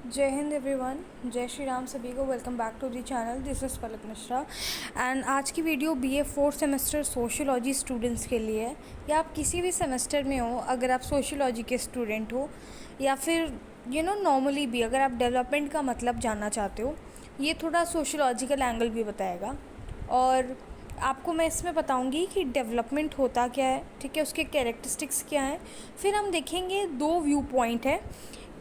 जय हिंद एवरीवन, जय श्री राम सभी को। Welcome back to the channel. This is Palak Mishra and आज की video BA fourth semester sociology students के लिए है। या आप किसी भी सेमेस्टर में हो, अगर आप सोशियोलॉजी के स्टूडेंट हो या फिर नॉर्मली भी अगर आप डेवलपमेंट का मतलब जानना चाहते हो, ये थोड़ा सोशियोलॉजिकल एंगल भी बताएगा। और आपको मैं इसमें बताऊंगी कि डेवलपमेंट होता क्या है, ठीक है, उसके कैरेक्टरिस्टिक्स क्या हैं। फिर हम देखेंगे दो व्यू पॉइंट है।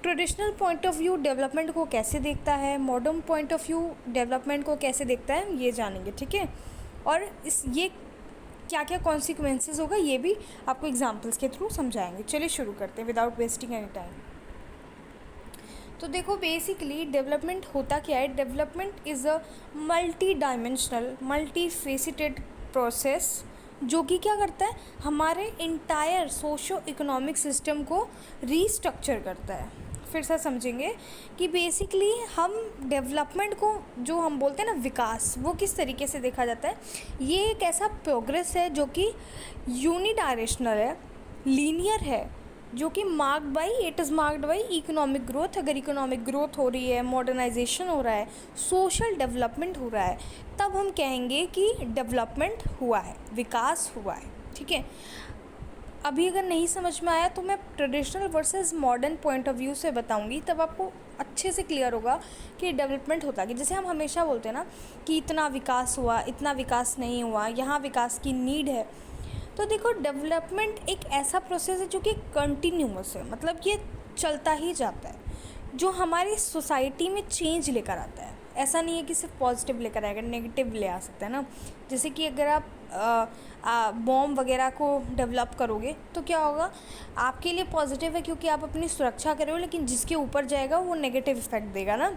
Traditional point of view development को कैसे देखता है, modern point of view development को कैसे देखता है, ये जानेंगे, ठीक है। और ये क्या क्या कॉन्सिक्वेंसेस होगा ये भी आपको एग्जांपल्स के थ्रू समझाएंगे। चलिए शुरू करते हैं विदाउट वेस्टिंग एनी टाइम। तो देखो, बेसिकली डेवलपमेंट होता क्या है। Development is a multi dimensional multi faceted process जो कि क्या करता है, हमारे इंटायर सोशो इकोनॉमिक सिस्टम को रीस्ट्रक्चर करता है। फिर से समझेंगे कि बेसिकली हम डेवलपमेंट को जो हम बोलते हैं ना विकास, वो किस तरीके से देखा जाता है। ये एक ऐसा प्रोग्रेस है जो कि यूनिडायरेक्शनल है, लीनियर है, जो कि it is marked by economic growth. अगर इकोनॉमिक ग्रोथ हो रही है, मॉडर्नाइजेशन हो रहा है, सोशल डेवलपमेंट हो रहा है, तब हम कहेंगे कि डेवलपमेंट हुआ है, विकास हुआ है, ठीक है। अभी अगर नहीं समझ में आया तो मैं traditional versus modern point of view से बताऊंगी, तब आपको अच्छे से क्लियर होगा कि डेवलपमेंट होता है। जैसे हम हमेशा बोलते हैं ना कि इतना विकास हुआ, इतना विकास नहीं हुआ, यहाँ विकास की नीड है। तो देखो, डेवलपमेंट एक ऐसा प्रोसेस है जो कि कंटिन्यूअस है, मतलब ये चलता ही जाता है, जो हमारी सोसाइटी में चेंज लेकर आता है। ऐसा नहीं है कि सिर्फ पॉजिटिव लेकर आएगा, नेगेटिव ले आ सकता है ना। जैसे कि अगर आप बॉम्ब वगैरह को डेवलप करोगे तो क्या होगा, आपके लिए पॉजिटिव है क्योंकि आप अपनी सुरक्षा कर रहे हो, लेकिन जिसके ऊपर जाएगा वो नेगेटिव इफेक्ट देगा ना,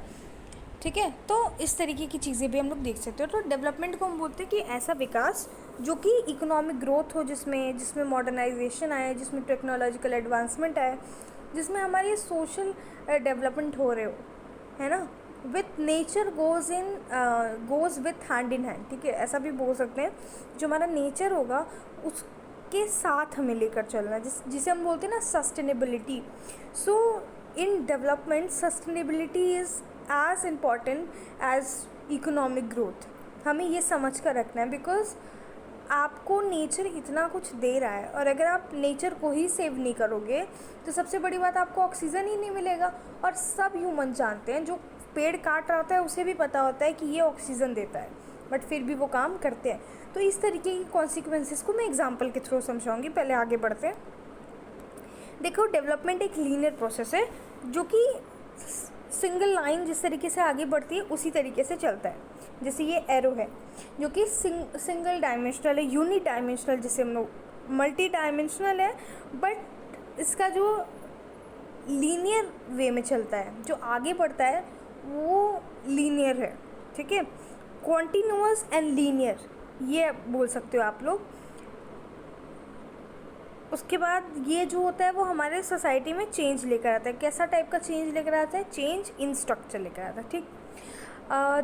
ठीक है। तो इस तरीके की चीज़ें भी हम लोग देख सकते हो। तो डेवलपमेंट को हम बोलते हैं कि ऐसा विकास जो कि इकोनॉमिक ग्रोथ हो, जिसमें मॉडर्नाइजेशन आए, जिसमें टेक्नोलॉजिकल एडवांसमेंट आए, जिसमें हमारी सोशल डेवलपमेंट हो रहे हो, है ना। With nature goes with hand in hand, ठीक है, ऐसा भी बोल सकते हैं। जो हमारा नेचर होगा उसके साथ हमें लेकर चलना, जिसे हम बोलते हैं ना sustainability. So in development sustainability is as important as economic growth. हमें ये समझ कर रखना है, बिकॉज आपको नेचर इतना कुछ दे रहा है, और अगर आप नेचर को ही सेव नहीं करोगे तो सबसे बड़ी बात, आपको ऑक्सीजन ही नहीं मिलेगा। और सब ह्यूमन जानते हैं, जो पेड़ काट रहा होता है उसे भी पता होता है कि ये ऑक्सीजन देता है, बट फिर भी वो काम करते हैं। तो इस तरीके की कॉन्सिक्वेंसेस को मैं एग्जाम्पल के थ्रू समझाऊंगी। पहले आगे बढ़ते हैं। देखो, डेवलपमेंट एक लीनियर प्रोसेस है जो कि सिंगल लाइन जिस तरीके से आगे बढ़ती है उसी तरीके से चलता है। जैसे ये एरो है जो कि सिंगल डायमेंशनल है, यूनि डायमेंशनल जिसे हम लोग मल्टी डायमेंशनल है, बट इसका जो लीनियर वे में चलता है, जो आगे बढ़ता है वो लीनियर है, ठीक है। कॉन्टिन्यूअस एंड लीनियर ये बोल सकते हो आप लोग। उसके बाद ये जो होता है वो हमारे सोसाइटी में चेंज लेकर आता है। कैसा टाइप का चेंज लेकर आता है? चेंज इन स्ट्रक्चर लेकर आता है, ठीक।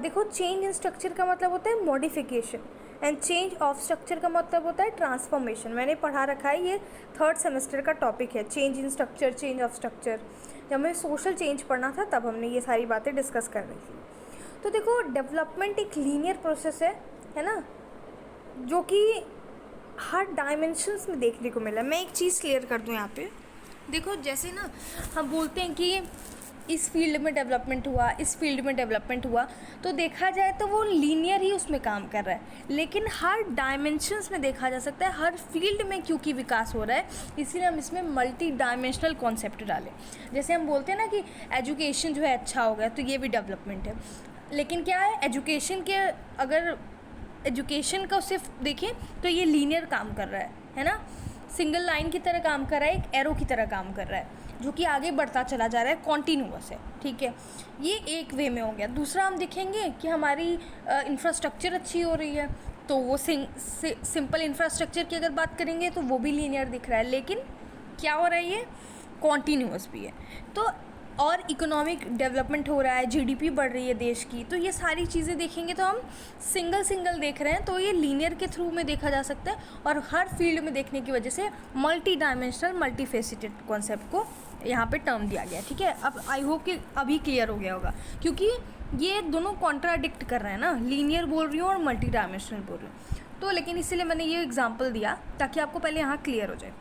देखो, चेंज इन स्ट्रक्चर का मतलब होता है modification, and change of structure का मतलब होता है ट्रांसफॉर्मेशन। मैंने पढ़ा रखा है, ये थर्ड सेमेस्टर का टॉपिक है, change in structure, change of structure. जब हमें सोशल चेंज पढ़ना था तब हमने ये सारी बातें डिस्कस कर रही थी। तो देखो, डेवलपमेंट एक लीनियर प्रोसेस है ना, जो कि हर डायमेंशंस में देखने को मिला। मैं एक चीज़ क्लियर कर दूं यहाँ पे। देखो, जैसे ना हम बोलते हैं कि इस फील्ड में डेवलपमेंट हुआ, इस फील्ड में डेवलपमेंट हुआ, तो देखा जाए तो वो लीनियर ही उसमें काम कर रहा है। लेकिन हर डायमेंशंस में देखा जा सकता है, हर फील्ड में क्योंकि विकास हो रहा है, इसीलिए हम इसमें मल्टी डायमेंशनल कॉन्सेप्ट डालें। जैसे हम बोलते हैं ना कि एजुकेशन जो है अच्छा हो गया, तो ये भी डेवलपमेंट है। लेकिन क्या है, अगर एजुकेशन का सिर्फ देखें तो ये लीनियर काम कर रहा है ना, सिंगल लाइन की तरह काम कर रहा है, एक एरो की तरह काम कर रहा है, जो कि आगे बढ़ता चला जा रहा है, कॉन्टीन्यूअस है, ठीक है। ये एक वे में हो गया। दूसरा हम देखेंगे कि हमारी इंफ्रास्ट्रक्चर अच्छी हो रही है, तो वो सिंपल इंफ्रास्ट्रक्चर की अगर बात करेंगे तो वो भी लीनियर दिख रहा है, लेकिन क्या हो रहा है, ये कॉन्टीन्यूअस भी है। तो और इकोनॉमिक डेवलपमेंट हो रहा है, जीडीपी बढ़ रही है देश की, तो ये सारी चीज़ें देखेंगे तो हम सिंगल देख रहे हैं, तो ये लीनियर के थ्रू में देखा जा सकता है। और हर फील्ड में देखने की वजह से multi dimensional multi faceted concept को यहाँ पे टर्म दिया गया, ठीक है। अब आई होप कि अभी क्लियर हो गया होगा, क्योंकि ये दोनों कॉन्ट्राडिक्ट कर रहे हैं ना, लीनियर बोल रही हूँ और मल्टी डायमेंशनल बोल रही हूँ। तो लेकिन इसीलिए मैंने ये एग्जांपल दिया ताकि आपको पहले यहाँ क्लियर हो जाए।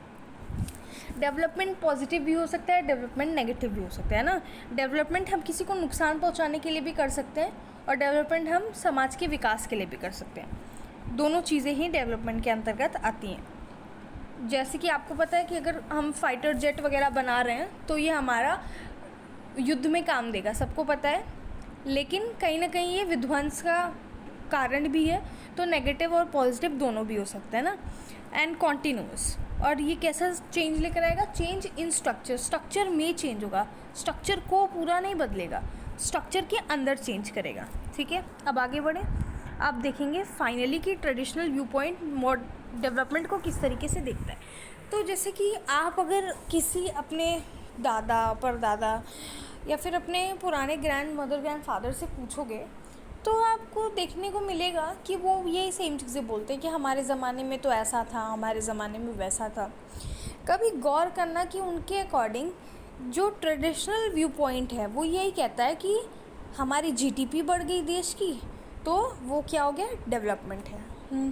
डेवलपमेंट पॉजिटिव भी हो सकता है, डेवलपमेंट नेगेटिव भी हो सकता है ना। डेवलपमेंट हम किसी को नुकसान पहुँचाने के लिए भी कर सकते हैं और डेवलपमेंट हम समाज के विकास के लिए भी कर सकते हैं। दोनों चीज़ें ही डेवलपमेंट के अंतर्गत आती हैं। जैसे कि आपको पता है कि अगर हम फाइटर जेट वगैरह बना रहे हैं तो ये हमारा युद्ध में काम देगा, सबको पता है। लेकिन कहीं ना कहीं ये विध्वंस का कारण भी है, तो नेगेटिव और पॉजिटिव दोनों भी हो सकता है ना। एंड कॉन्टीन्यूअस, और ये कैसा चेंज लेकर आएगा? चेंज इन स्ट्रक्चर, स्ट्रक्चर में चेंज होगा, स्ट्रक्चर को पूरा नहीं बदलेगा, स्ट्रक्चर के अंदर चेंज करेगा, ठीक है। अब आगे बढ़े, आप देखेंगे फाइनली कि ट्रेडिशनल व्यू पॉइंट डेवलपमेंट को किस तरीके से देखता है। तो जैसे कि आप अगर किसी अपने दादा परदादा या फिर अपने पुराने ग्रैंड मदर ग्रैंड फादर से पूछोगे तो आपको देखने को मिलेगा कि वो यही सेम चीज़ें बोलते हैं कि हमारे ज़माने में तो ऐसा था, हमारे ज़माने में वैसा था। कभी गौर करना कि उनके अकॉर्डिंग जो ट्रेडिशनल व्यू पॉइंट है वो यही कहता है कि हमारी जीडीपी बढ़ गई देश की, तो वो क्या हो गया? डेवलपमेंट है।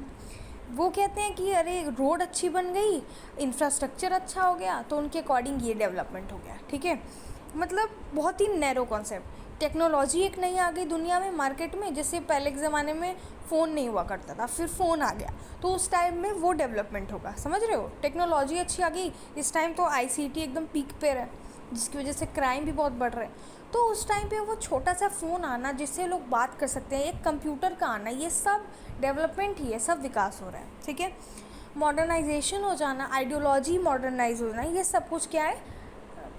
वो कहते हैं कि अरे रोड अच्छी बन गई, इंफ्रास्ट्रक्चर अच्छा हो गया, तो उनके अकॉर्डिंग ये डेवलपमेंट हो गया, ठीक है। मतलब बहुत ही नैरो कॉन्सेप्ट। टेक्नोलॉजी एक नई आ गई दुनिया में, मार्केट में। जैसे पहले के ज़माने में फ़ोन नहीं हुआ करता था, फिर फ़ोन आ गया, तो उस टाइम में वो डेवलपमेंट होगा, समझ रहे हो। टेक्नोलॉजी अच्छी आ गई, इस टाइम तो आईसीटी एकदम पीक पे है, जिसकी वजह से क्राइम भी बहुत बढ़ रहे हैं। तो उस टाइम पे वो छोटा सा फ़ोन आना जिससे लोग बात कर सकते हैं, एक कंप्यूटर का आना, ये सब डेवलपमेंट ही है, सब विकास हो रहा है, ठीक है। मॉडर्नाइजेशन हो जाना, आइडियोलॉजी मॉडर्नाइज हो जाना, ये सब कुछ क्या है?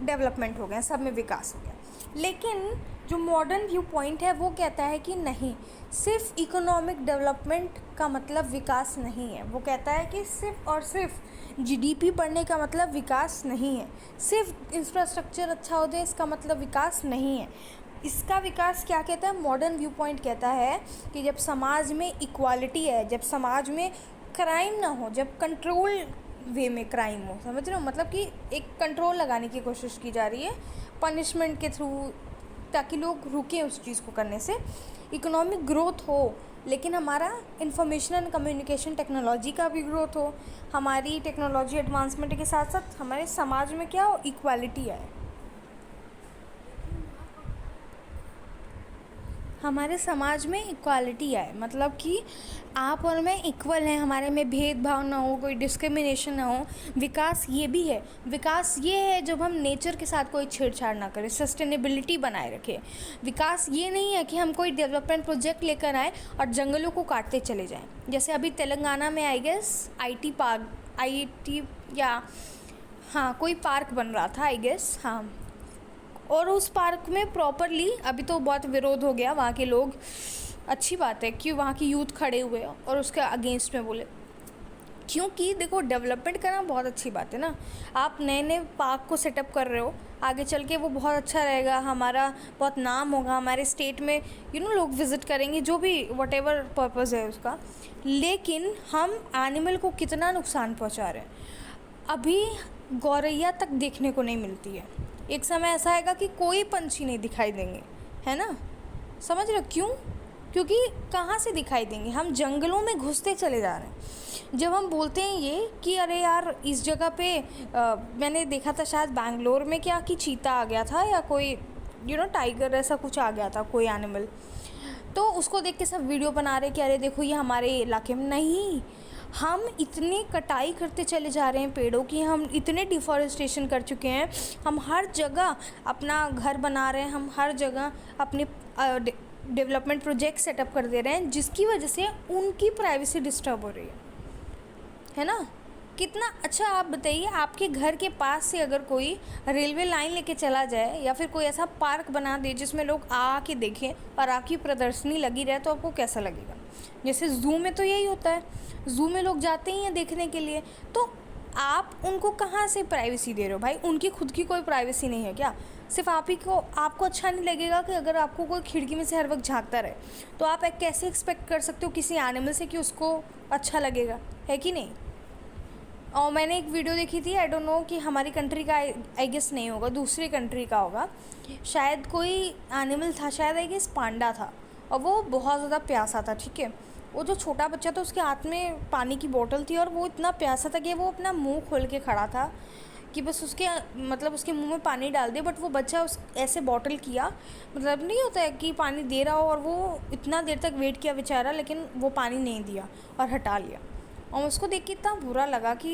डेवलपमेंट हो गया, सब में विकास हो गया। लेकिन जो मॉडर्न व्यू पॉइंट है वो कहता है कि नहीं, सिर्फ इकोनॉमिक डेवलपमेंट का मतलब विकास नहीं है। वो कहता है कि सिर्फ और सिर्फ जीडीपी बढ़ने का मतलब विकास नहीं है, सिर्फ इंफ्रास्ट्रक्चर अच्छा हो जाए इसका मतलब विकास नहीं है। इसका विकास क्या कहता है? मॉडर्न व्यू पॉइंट कहता है कि जब समाज में इक्वालिटी है, जब समाज में क्राइम ना हो, जब कंट्रोल वे में क्राइम हो, समझ रहे हो। मतलब कि एक कंट्रोल लगाने की कोशिश की जा रही है पनिशमेंट के थ्रू, ताकि लोग रुकें उस चीज़ को करने से। इकोनॉमिक ग्रोथ हो, लेकिन हमारा इंफॉर्मेशन एंड कम्युनिकेशन टेक्नोलॉजी का भी ग्रोथ हो, हमारी टेक्नोलॉजी एडवांसमेंट के साथ साथ हमारे समाज में क्या हो? इक्वालिटी आए, हमारे समाज में इक्वालिटी आए। मतलब कि आप और मैं इक्वल हैं, हमारे में भेदभाव ना हो, कोई डिस्क्रिमिनेशन ना हो। विकास ये भी है, विकास ये है जब हम नेचर के साथ कोई छेड़छाड़ ना करें, सस्टेनेबिलिटी बनाए रखें। विकास ये नहीं है कि हम कोई डेवलपमेंट प्रोजेक्ट लेकर आए और जंगलों को काटते चले जाएं। जैसे अभी तेलंगाना में I guess IT park, IT या हाँ कोई पार्क बन रहा था आई गेस, हाँ। और उस पार्क में प्रॉपरली, अभी तो बहुत विरोध हो गया वहाँ के लोग, अच्छी बात है कि वहाँ की यूथ खड़े हुए और उसके अगेंस्ट में बोले, क्योंकि देखो डेवलपमेंट करना बहुत अच्छी बात है ना। आप नए नए पार्क को सेटअप कर रहे हो, आगे चल के वो बहुत अच्छा रहेगा, हमारा बहुत नाम होगा, हमारे स्टेट में लोग विज़िट करेंगे, जो भी वट एवर पर्पज़ है उसका। लेकिन हम एनिमल को कितना नुकसान पहुँचा रहे हैं। अभी गौरैया तक देखने को नहीं मिलती है, एक समय ऐसा आएगा कि कोई पंछी नहीं दिखाई देंगे, है ना। समझ रहे हो क्यों? क्योंकि कहाँ से दिखाई देंगे, हम जंगलों में घुसते चले जा रहे हैं। जब हम बोलते हैं ये कि अरे यार इस जगह पे मैंने देखा था शायद बैंगलोर में क्या कि चीता आ गया था या कोई टाइगर ऐसा कुछ आ गया था, कोई एनिमल, तो उसको देख के सब वीडियो बना रहे कि अरे देखो ये हमारे इलाके में। नहीं, हम इतनी कटाई करते चले जा रहे हैं पेड़ों की, हम इतने डिफॉरेस्टेशन कर चुके हैं, हम हर जगह अपना घर बना रहे हैं, हम हर जगह अपने डेवलपमेंट प्रोजेक्ट सेटअप कर दे रहे हैं, जिसकी वजह से उनकी प्राइवेसी डिस्टर्ब हो रही है ना। कितना अच्छा, आप बताइए, आपके घर के पास से अगर कोई रेलवे लाइन लेके चला जाए या फिर कोई ऐसा पार्क बना दे जिसमें लोग आके देखें और आपकी प्रदर्शनी लगी रहे, तो आपको कैसा लगेगा। जैसे ज़ू में तो यही होता है, ज़ू में लोग जाते ही हैं देखने के लिए, तो आप उनको कहाँ से प्राइवेसी दे रहे हो भाई? उनकी खुद की कोई प्राइवेसी नहीं है क्या? सिर्फ आप ही को, आपको अच्छा नहीं लगेगा कि अगर आपको कोई खिड़की में से हर वक्त झांकता रहे, तो आप कैसे एक्सपेक्ट कर सकते हो किसी एनिमल से कि उसको अच्छा लगेगा, है कि नहीं। और मैंने एक वीडियो देखी थी, आई डोंट नो कि हमारी कंट्री का आई गेस नहीं होगा, दूसरी कंट्री का होगा, शायद कोई एनिमल था, शायद आई गेस पांडा था, और वो बहुत ज़्यादा प्यासा था, ठीक है। वो जो छोटा बच्चा था उसके हाथ में पानी की बोतल थी और वो इतना प्यासा था कि वो अपना मुंह खोल के खड़ा था कि बस उसके मतलब उसके मुंह में पानी डाल दे, बट वो बच्चा उस ऐसे बॉटल किया, मतलब नहीं होता है कि पानी दे रहा हो और वो इतना देर तक वेट किया बेचारा, लेकिन वो पानी नहीं दिया और हटा लिया। और उसको देख के इतना बुरा लगा कि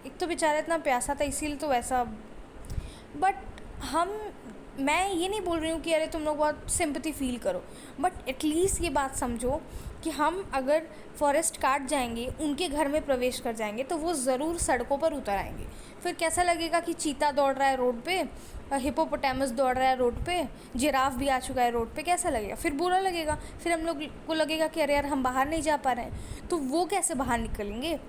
एक तो बेचारा इतना प्यासा था इसीलिए तो वैसा। बट हम मैं ये नहीं बोल रही हूँ कि अरे तुम लोग बहुत सिंपैथी फ़ील करो, बट एटलीस्ट ये बात समझो कि हम अगर फॉरेस्ट काट जाएंगे, उनके घर में प्रवेश कर जाएंगे, तो वो ज़रूर सड़कों पर उतर आएंगे। फिर कैसा लगेगा कि चीता दौड़ रहा है रोड पे, हिप्पोपोटामस दौड़ रहा है रोड पे, जिराफ भी आ चुका है रोड पे, कैसा लगेगा? फिर बुरा लगेगा, फिर हम लोग को लगेगा कि अरे यार हम बाहर नहीं जा पा रहे हैं। तो वो कैसे बाहर निकलेंगे,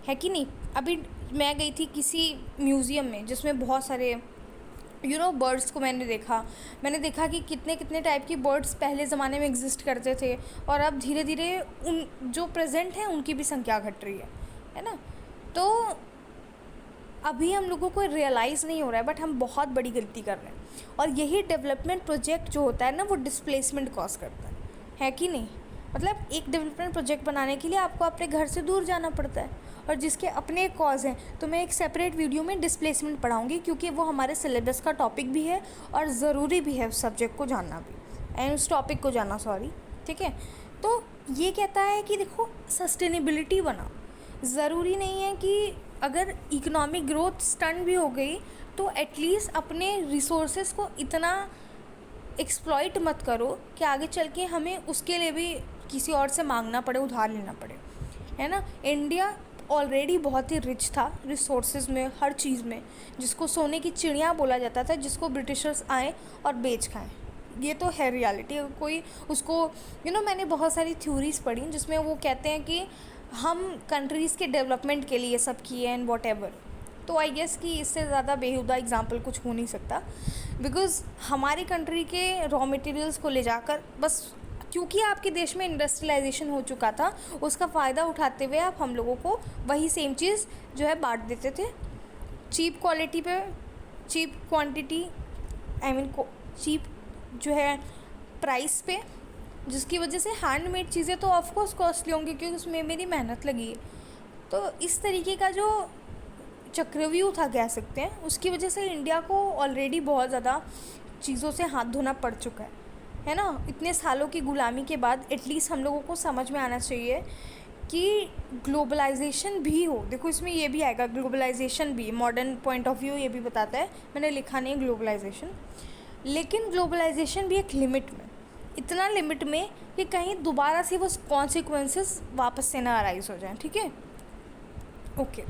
है कि नहीं? अभी मैं गई थी किसी म्यूज़ियम में जिसमें बहुत सारे बर्ड्स को मैंने देखा कि कितने कितने टाइप की बर्ड्स पहले ज़माने में एग्जिस्ट करते थे, और अब धीरे धीरे उन जो प्रेजेंट हैं उनकी भी संख्या घट रही है ना। तो अभी हम लोगों को रियलाइज़ नहीं हो रहा है, बट हम बहुत बड़ी गलती कर रहे हैं। और यही डेवलपमेंट प्रोजेक्ट जो होता है ना, वो डिस्प्लेसमेंट कॉज करता है कि नहीं? मतलब एक डेवलपमेंट प्रोजेक्ट बनाने के लिए आपको अपने घर से दूर जाना पड़ता है, और जिसके अपने कॉज हैं। तो मैं एक सेपरेट वीडियो में डिस्प्लेसमेंट पढ़ाऊँगी, क्योंकि वो हमारे सिलेबस का टॉपिक भी है और ज़रूरी भी है उस सब्जेक्ट को जानना भी, एंड उस टॉपिक को जानना, सॉरी, ठीक है। तो ये कहता है कि देखो, सस्टेनेबिलिटी बनाओ। ज़रूरी नहीं है कि अगर इकोनॉमिक ग्रोथ स्टंट भी हो गई तो एटलीस्ट अपने रिसोर्सेज को इतना एक्सप्लॉइट मत करो कि आगे चल के हमें उसके लिए भी किसी और से मांगना पड़े, उधार लेना पड़े, है ना। इंडिया ऑलरेडी बहुत ही रिच था रिसोर्सेज में, हर चीज़ में, जिसको सोने की चिड़िया बोला जाता था, जिसको ब्रिटिशर्स आए और बेच खाएं। ये तो है रियलिटी। अगर कोई उसको मैंने बहुत सारी थ्योरीज पढ़ी जिसमें वो कहते हैं कि हम कंट्रीज़ के डेवलपमेंट के लिए सब किए एंड वॉट एवर। तो आई गेस कि इससे ज़्यादा बेहुदा एग्जाम्पल कुछ हो नहीं सकता, बिकॉज़ हमारी कंट्री के रॉ मटेरियल्स को ले जाकर, बस क्योंकि आपके देश में इंडस्ट्रियलाइजेशन हो चुका था, उसका फ़ायदा उठाते हुए आप हम लोगों को वही सेम चीज़ जो है बांट देते थे, चीप क्वालिटी पे, cheap quantity, I mean cheap जो है प्राइस पे, जिसकी वजह से हैंडमेड चीज़ें तो ऑफकोर्स कॉस्टली होंगी क्योंकि उसमें मेरी मेहनत लगी है। तो इस तरीके का जो चक्रव्यूह था कह सकते हैं, उसकी वजह से इंडिया को ऑलरेडी बहुत ज़्यादा चीज़ों से हाथ धोना पड़ चुका है ना। इतने सालों की गुलामी के बाद एटलीस्ट हम लोगों को समझ में आना चाहिए कि ग्लोबलाइजेशन भी हो। देखो इसमें ये भी आएगा, ग्लोबलाइजेशन भी मॉडर्न पॉइंट ऑफ व्यू ये भी बताता है, मैंने लिखा नहीं ग्लोबलाइजेशन, लेकिन ग्लोबलाइजेशन भी एक लिमिट में, इतना लिमिट में कि कहीं दोबारा से वो कॉन्सिक्वेंसेस वापस से ना अराइज हो जाएं, ठीक है। ओके,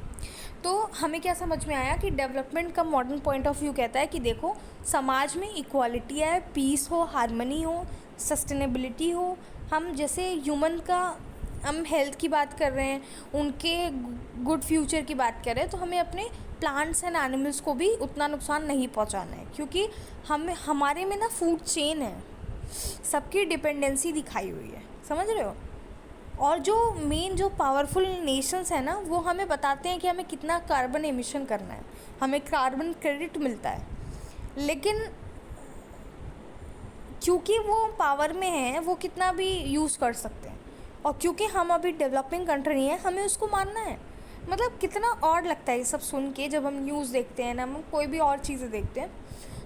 तो हमें क्या समझ में आया कि डेवलपमेंट का मॉडर्न पॉइंट ऑफ व्यू कहता है कि देखो, समाज में इक्वालिटी है, पीस हो, हार्मनी हो, सस्टेनेबिलिटी हो। हम जैसे ह्यूमन का, हम हेल्थ की बात कर रहे हैं, उनके गुड फ्यूचर की बात कर रहे हैं, तो हमें अपने प्लांट्स एंड एनिमल्स को भी उतना नुकसान नहीं पहुंचाना है, क्योंकि हमारे में ना फूड चेन है, सबकी डिपेंडेंसी दिखाई हुई है, समझ रहे हो। और जो मेन जो पावरफुल नेशंस हैं ना, वो हमें बताते हैं कि हमें कितना कार्बन एमिशन करना है, हमें कार्बन क्रेडिट मिलता है, लेकिन क्योंकि वो पावर में हैं, वो कितना भी यूज़ कर सकते हैं, और क्योंकि हम अभी डेवलपिंग कंट्री हैं, हमें उसको मानना है। मतलब कितना ऑड लगता है ये सब सुन के, जब हम न्यूज़ देखते हैं ना, हम कोई भी और चीज़ें देखते हैं,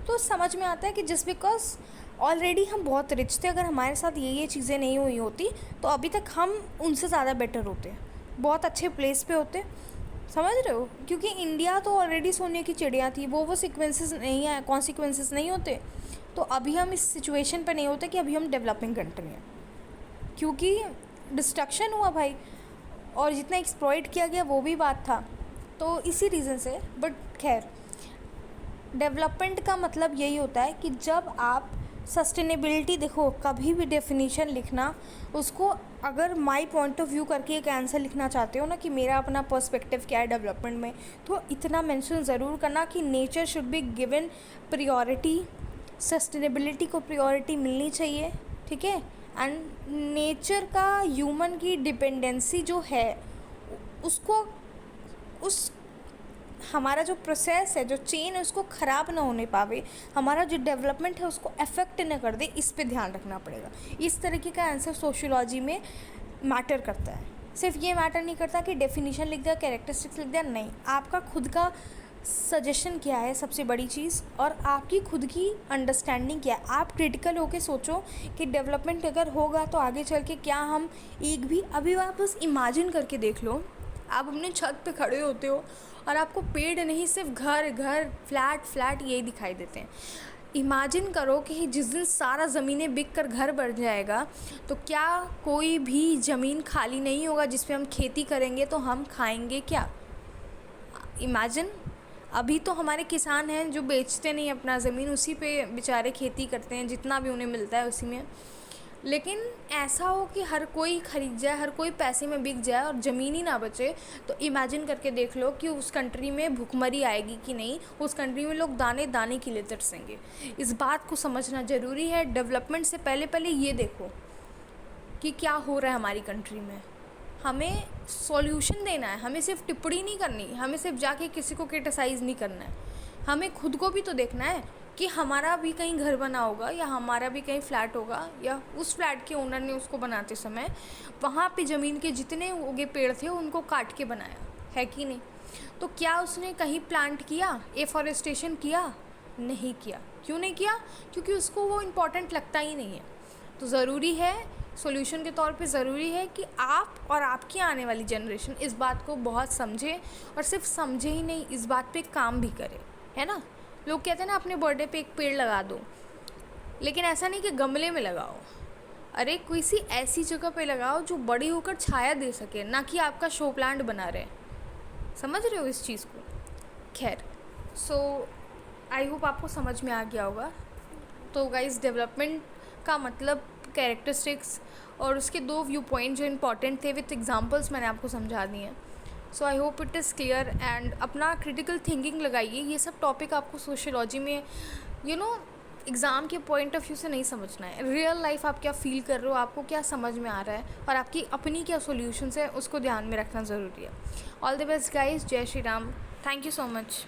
तो समझ में आता है कि जस्ट बिकॉज ऑलरेडी हम बहुत रिच थे, अगर हमारे साथ ये चीज़ें नहीं हुई होती तो अभी तक हम उनसे ज़्यादा बेटर होते, बहुत अच्छे प्लेस पे होते, समझ रहे हो। क्योंकि इंडिया तो ऑलरेडी सोने की चिड़िया थी, वो सीक्वेंसेस नहीं है, कॉन्सिक्वेंसेस नहीं होते, तो अभी हम इस सिचुएशन पे नहीं होते कि अभी हम डेवलपिंग कंट्री हैं, क्योंकि डिस्ट्रक्शन हुआ भाई, और जितना एक्सप्लॉइट किया गया वो भी बात था, तो इसी रीज़न से। बट खैर, डेवलपमेंट का मतलब यही होता है कि जब आप सस्टेनेबिलिटी, देखो कभी भी डेफिनेशन लिखना, उसको अगर माई पॉइंट ऑफ व्यू करके एक आंसर लिखना चाहते हो ना, कि मेरा अपना पर्सपेक्टिव क्या है डेवलपमेंट में, तो इतना मेंशन ज़रूर करना कि nature should be given priority, sustainability को प्रायोरिटी मिलनी चाहिए, ठीक है। एंड नेचर का ह्यूमन की डिपेंडेंसी जो है, उसको उस हमारा जो प्रोसेस है, जो चेन है, उसको ख़राब ना होने पावे, हमारा जो डेवलपमेंट है उसको अफेक्ट ना कर दे, इस पे ध्यान रखना पड़ेगा। इस तरीके का आंसर सोशियोलॉजी में मैटर करता है। सिर्फ ये मैटर नहीं करता कि डेफिनेशन लिख दिया, कैरेक्टरिस्टिक्स लिख दिया, नहीं, आपका खुद का सजेशन क्या है सबसे बड़ी चीज़, और आपकी खुद की अंडरस्टैंडिंग क्या है। आप क्रिटिकल होकर सोचो कि डेवलपमेंट अगर होगा तो आगे चल के क्या हम एक भी, अभी आप बस इमेजिन करके देख लो, आप अपने छत पे खड़े होते हो और आपको पेड़ नहीं, सिर्फ घर घर, फ्लैट फ्लैट यही दिखाई देते हैं। इमेजिन करो कि जिस दिन सारा ज़मीनें बिक कर घर बढ़ जाएगा तो क्या कोई भी ज़मीन खाली नहीं होगा जिस पे हम खेती करेंगे, तो हम खाएंगे क्या? इमेजिन। अभी तो हमारे किसान हैं जो बेचते नहीं अपना ज़मीन, उसी पे बेचारे खेती करते हैं, जितना भी उन्हें मिलता है उसी में। लेकिन ऐसा हो कि हर कोई ख़रीद जाए, हर कोई पैसे में बिक जाए और ज़मीन ही ना बचे, तो इमेजिन करके देख लो कि उस कंट्री में भुखमरी आएगी कि नहीं। उस कंट्री में लोग दाने दाने के लिए तरसेंगे। इस बात को समझना ज़रूरी है। डेवलपमेंट से पहले पहले ये देखो कि क्या हो रहा है हमारी कंट्री में। हमें सॉल्यूशन देना है, हमें सिर्फ टिप्पणी नहीं करनी, हमें सिर्फ जाके किसी को क्रिटिसाइज़ नहीं करना है। हमें खुद को भी तो देखना है कि हमारा भी कहीं घर बना होगा, या हमारा भी कहीं फ्लैट होगा, या उस फ्लैट के ओनर ने उसको बनाते समय वहाँ पे ज़मीन के जितने उगे पेड़ थे उनको काट के बनाया है कि नहीं। तो क्या उसने कहीं प्लांट किया, एफॉरेस्टेशन किया? नहीं किया। क्यों नहीं किया? क्योंकि उसको वो इम्पॉर्टेंट लगता ही नहीं है। तो ज़रूरी है, सॉल्यूशन के तौर पे ज़रूरी है कि आप और आपकी आने वाली जनरेशन इस बात को बहुत समझे, और सिर्फ समझे ही नहीं, इस बात पे काम भी करे, है ना। लोग कहते हैं ना अपने बर्थडे पे एक पेड़ लगा दो, लेकिन ऐसा नहीं कि गमले में लगाओ। अरे कोई सी ऐसी जगह पे लगाओ जो बड़ी होकर छाया दे सके, ना कि आपका शो प्लांट बना रहे। समझ रहे हो इस चीज़ को? खैर, सो आई होप आपको समझ में आ गया होगा। तो गाइस, डेवलपमेंट का मतलब कैरेक्टरिस्टिक्स और उसके 2 व्यू पॉइंट जो इम्पॉर्टेंट थे विथ एग्जांपल्स मैंने आपको समझा दिए हैं। So I hope it is clear, and अपना क्रिटिकल थिंकिंग लगाइए। ये सब टॉपिक आपको सोशियोलॉजी में एग्ज़ाम के पॉइंट ऑफ व्यू से नहीं समझना है। रियल लाइफ आप क्या फ़ील कर रहे हो, आपको क्या समझ में आ रहा है, और आपकी अपनी क्या सॉल्यूशंस है, उसको ध्यान में रखना ज़रूरी है। ऑल द बेस्ट गाइस, जय Shri Ram, thank you so much.